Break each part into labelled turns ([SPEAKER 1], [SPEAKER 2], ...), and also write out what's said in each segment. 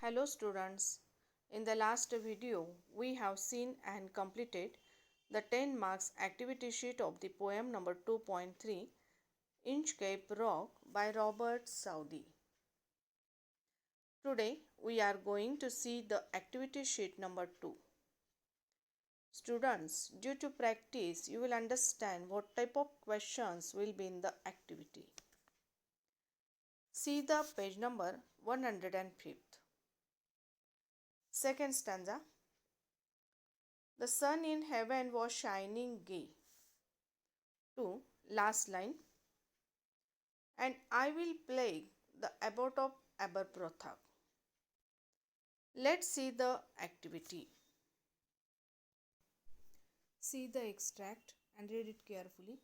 [SPEAKER 1] Hello students, in the last video we have seen and completed the 10 marks activity sheet of the poem number 2.3 Inchcape Rock by Robert Southey. Today we are going to see the activity sheet number 2. Students, due to practice you will understand what type of questions will be in the activity. See the page number 105th. Second stanza. The sun in heaven was shining gay. 2. Last line. And I will plague the abbot of Aberbrothock. Let's see the activity. See the extract and read it carefully.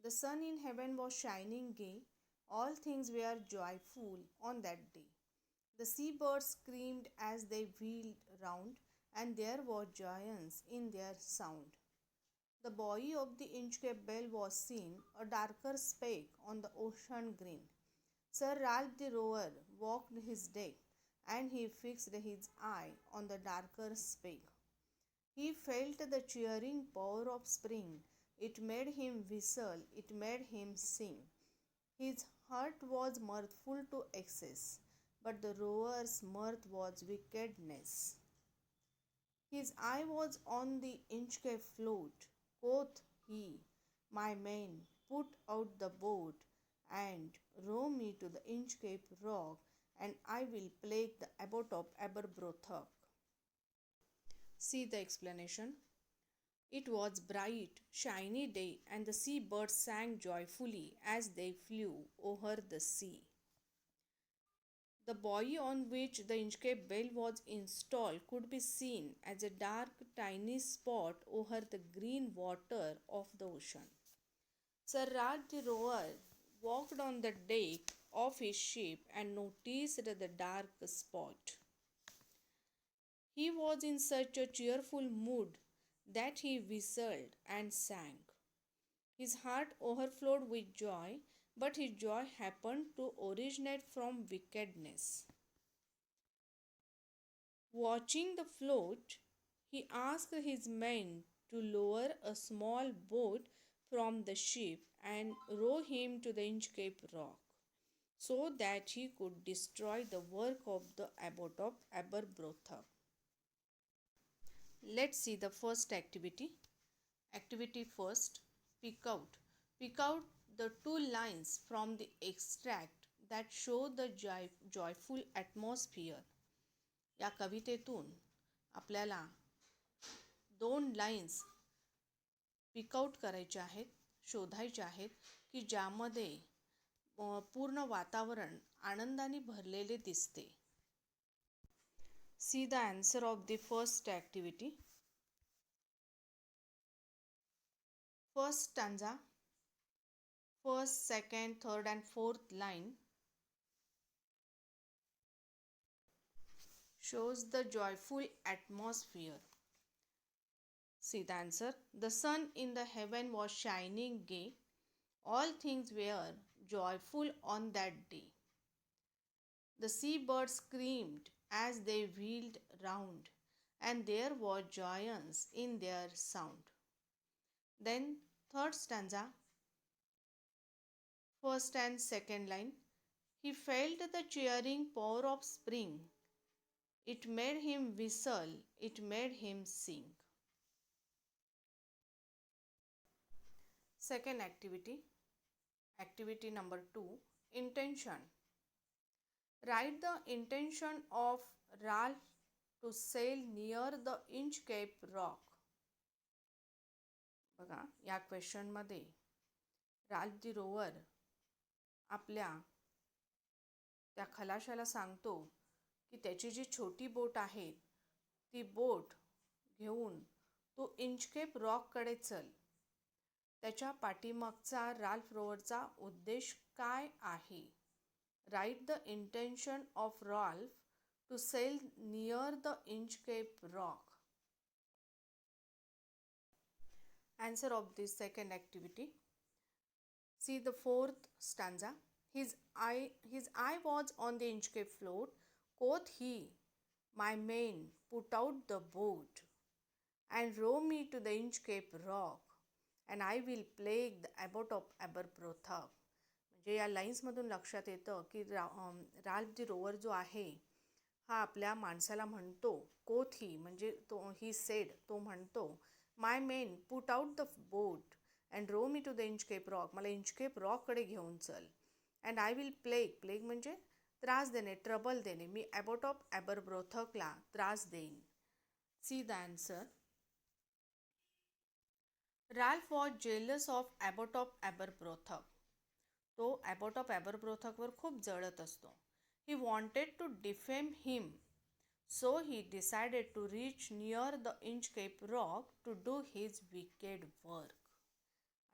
[SPEAKER 1] The sun in heaven was shining gay. All things were joyful on that day. The seabirds screamed as they wheeled round, and there was joyance in their sound. The buoy of the Inchcape Bell was seen, a darker speck on the ocean green. Sir Ralph the rower walked his deck, and he fixed his eye on the darker speck. He felt the cheering power of spring. It made him whistle, it made him sing. His heart was mirthful to excess, but the rower's mirth was wickedness. His eye was on the Inchcape float. Quoth he, my men, put out the boat, and row me to the Inchcape Rock, and I will plague the abbot of Aberbrothock. See the explanation. It was bright, shiny day, and the seabirds sang joyfully as they flew over the sea. The buoy on which the Inchcape Bell was installed could be seen as a dark, tiny spot over the green water of the ocean. Sir Ralph the rower walked on the deck of his ship and noticed the dark spot. He was in such a cheerful mood that he whistled and sang. His heart overflowed with joy, but his joy happened to originate from wickedness. Watching the float, he asked his men to lower a small boat from the ship and row him to the Inchcape Rock, so that he could destroy the work of the abbot of Aberbrothock. Let's see the first activity. Activity first, pick out. Pick out the two lines from the extract that show the joyful atmosphere. या कवितेतून आपल्याला दोन lines पिकआउट करायच्या आहेत, शोधायच्या आहेत की ज्यामध्ये पूर्ण वातावरण आनंदाने भरलेले दिसते. सी the answer of the first activity. First stanza, first, second, third and fourth line shows the joyful atmosphere. See the answer. The sun in the heaven was shining gay. All things were joyful on that day. The seabirds screamed as they wheeled round, and there was joyance in their sound. Then third stanza, first and second line. He felt the cheering power of spring. It made him whistle, it made him sing. Second activity, activity number 2, intention. Write the intention of Ralph to sail near the Inchcape Rock. बघा या क्वेश्चनमध्ये Ralph दी rover आपल्या त्या खलाशाला सांगतो की त्याची जी छोटी boat आहे ती बोट घेऊन तो इंचकेप रॉककडे चल. त्याच्या पाठीमागचा राल्फ रोवरचा उद्देश काय आहे? Write the intention of Ralph to sail near the Inchcape Rock. Answer of this second activity. See the fourth stanza. His eye was on the Inchcape float. Quoth he, My men put out the boat and row me to the Inchcape Rock, and I will plague the abbot of Aberbrothock. म्हणजे या लाईन्समधून लक्षात येतं की Ralph दी rover जो आहे हा आपल्या माणसाला म्हणतो, कोथी म्हणजे तो ही सेड तो म्हणतो, my men put out the boat and row me to the Inchcape Rock, मला इंचकेप रॉककडे घेऊन चल, अँड आय विल प्लेग म्हणजे त्रास देणे, ट्रबल देणे, मी ॲबॉट ऑफ ॲबरब्रोथकला त्रास देईन. See the answer. Ralph was jealous of Abbot of Aberbrothok. तो ॲबॉट ऑफ ॲबरब्रोथकवर खूप जळत असतो. He wanted to defame him, so he decided to reach near the Inchcape Rock to do his wicked work.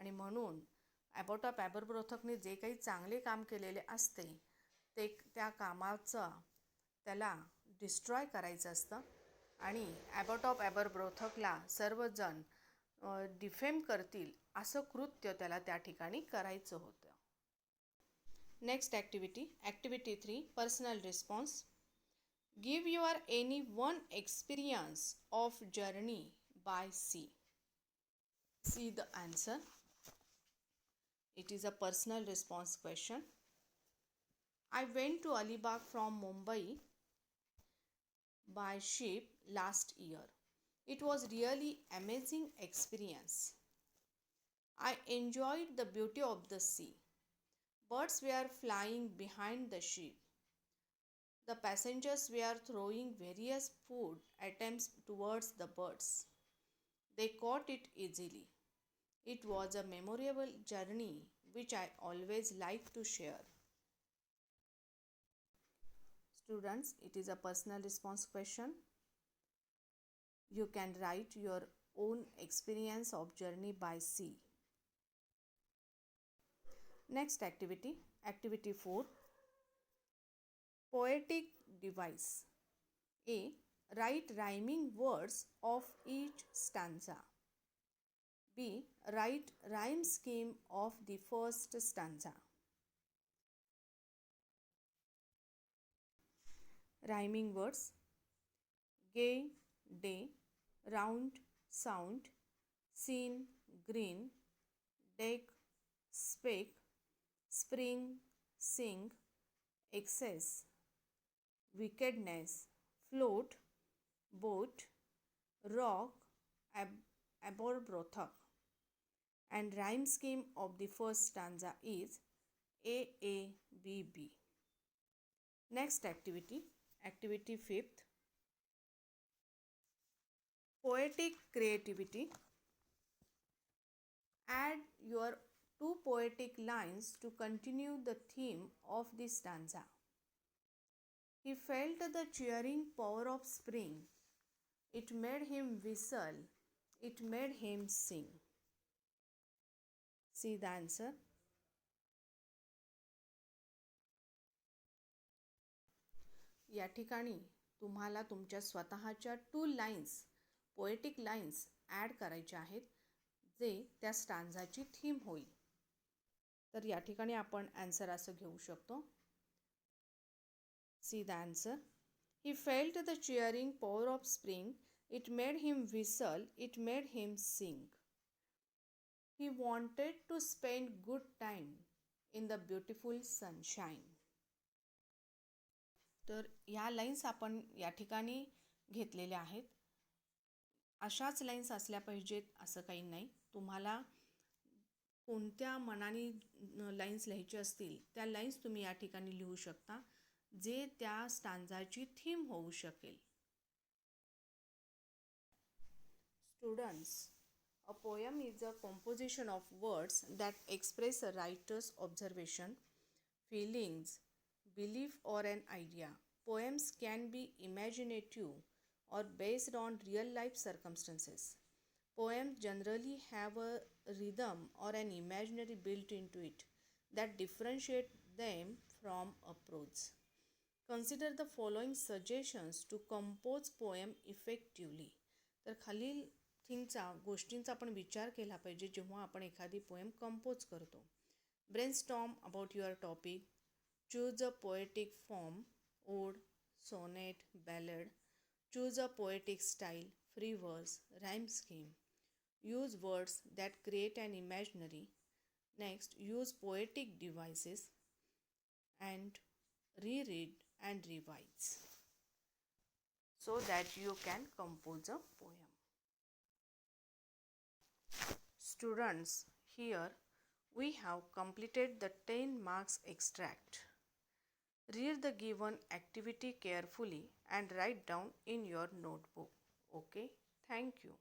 [SPEAKER 1] आणि म्हणून ॲबॉट of ॲबरब्रोथकने जे काही चांगले काम केलेले असते ते त्या कामाचं त्याला डिस्ट्रॉय करायचं असतं आणि ॲबॉट ऑफ ॲबरब्रोथकला सर्वजण डिफेम करतील असं कृत्य त्याला त्या ठिकाणी करायचं होतं. Next activity 3, personal response. Give your any one experience of journey by sea. See the answer. It is a personal response question. I went to Alibag from Mumbai by ship last year. It was really amazing experience. I enjoyed the beauty of the sea. Birds were flying behind the ship. The passengers were throwing various food items towards the birds. They caught it easily. It was a memorable journey which I always like to share. Students, it is a personal response question. You can write your own experience of journey by sea. Next activity 4, poetic device. A. Write rhyming words of each stanza. B. Write rhyme scheme of the first stanza. Rhyming words: gay, day, round, sound, scene, green, deck, speck, spring, sing, excess, wickedness, float, boat, rock, Aberbrothock. And rhyme scheme of the first stanza is AABB. Next activity 5th, poetic creativity. Add your 2 poetic lines to continue the theme of the stanza. He felt the cheering power of spring. It made him whistle. It made him sing. See the answer. या ठिकाणी तुम्हाला तुमच्या स्वतःच्या 2 lines, poetic lines add करायच्या आहेत जे त्या स्टांजाची theme होईल. तर या ठिकाणी आपण ॲन्सर असं घेऊ शकतो. See the answer. He felt the cheering power of spring. It made him whistle. It made him sing. He wanted to spend good time in the beautiful sunshine. तर ह्या लाईन्स आपण या ठिकाणी घेतलेल्या आहेत. अशाच लाईन्स असल्या पाहिजेत असं काही नाही. तुम्हाला कोणत्या मनाने लाईन्स लिहायचे असतील त्या लाईन्स तुम्ही या ठिकाणी लिहू शकता जे त्या स्टांजाची थीम होऊ शकेल. Students, a poem is a composition of words that express a writer's observation, feelings, belief, or an idea. Poems can be imaginative or based on real life circumstances. Poems generally have a rhythm or an imaginary built into it that differentiate them from a prose. Consider the following suggestions to compose poem effectively. तर खालील गोष्टींचा आपण विचार केला पाहिजे जेव्हा आपण एखादी पोएम कंपोज करतो. Brainstorm about your topic. Choose a poetic form, ode, sonnet, ballad. Choose a poetic style, free verse, rhyme scheme. Use words that create an imaginary. Next, use poetic devices and reread and revise so that you can compose a poem. Students, here we have completed the 10 marks extract. Read the given activity carefully and write down in your notebook. Okay, thank you.